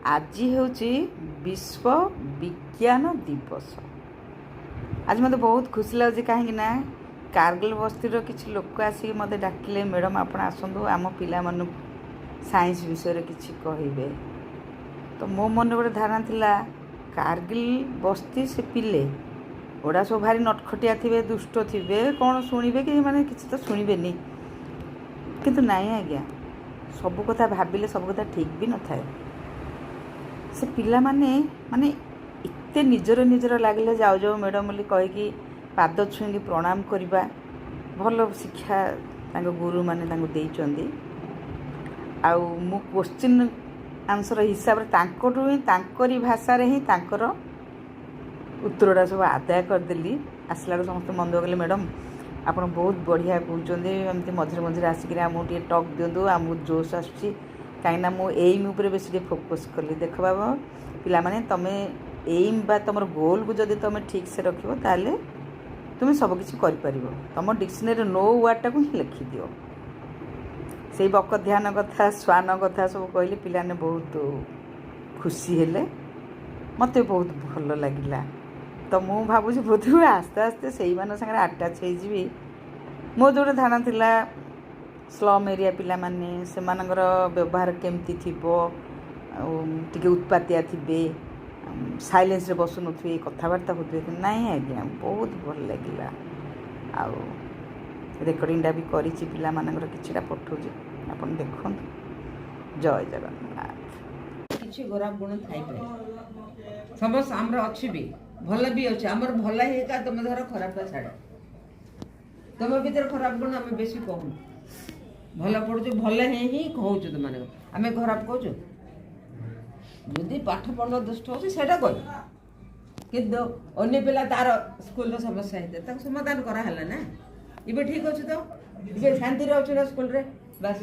आज ହେଉଛି विश्व विज्ञान दिवस। आज मत बहुत खुशी लगे कहीं कारगिल बस्तीर किसी लोक आसिक मत डाकिले मैडम आप आसतु आम पिला साइंस विषय किसी कहे। तो मो मन गोटे धारणा थिला कारगिल बस्ती से पिले ओडा सब भारी नटखटिया थे दुष्ट थे कौन शुणे कि माने किसी तो शुणे किंतु नाई आज्ञा सब कथा भाविले सब कथा ठीक भी न थाए। से पिला माने एते निजर निजर लगे जाओ जाओ मैडम बोली कहीकि पाद छुईकी प्रणाम करवा भल शिक्षा गुरु मैंने देइचंदी। आउ मु क्वेश्चन आंसर हिसाब से तांकरी भाषा रे ही तांकर उत्तरटा सब आदाय करदेली। आसला समस्त मन दुख कले मैडम आप बहुत बढ़िया कहते एमती मझे मझे आसिक आमको टे टक दिंतु आमको जोश आसूँ कहीं मु एम उपर बेस फोकस कली। देख बाबा पिला माने तमे एम बा तुम गोल को जब तुम ठीक से रख ताले तुम सबकि कर तुम डिक्शनरी नो वार्डटा को ही लिखिदिव। से बक ध्यान कथा श्वान कथा सब कहले पिलाने बहुत खुशी हेले मत बहुत भल लगिला। तो मु भावुँ बोध आस्ते आस्ते से सागे आटाच हो मो जो धारणा थिला स्लम एरिया पिला माने से व्यवहार केमती थी उत्पातिया थे साइलेंस रे बसु नुथे कथबार्ता होते नाई आज्ञा बहुत भल लगिला। आउ रेकर्डिंगटा भी करी पिला मानकर किछिटा पठाउछि आपन देखन। जय जगन्नाथ। किछि खराब गुण थाई पारे समस्त आमर अछि भी भल भी अछि आमर भल हे का तुम धर खराब का छाड़ तुम भीतर खराब गुण आम बेसी कहू भल पढ़ु भल ही कहूँ तुम माने आम खराब कहूँ जदि पाठ पढ़ दुष्ट हो कह कि अन्य पिला तार स्कूल समस्या होता समाधान कराला ना ये ठीक अच्छे तो शांति अच्छे ना स्कूल रे बस।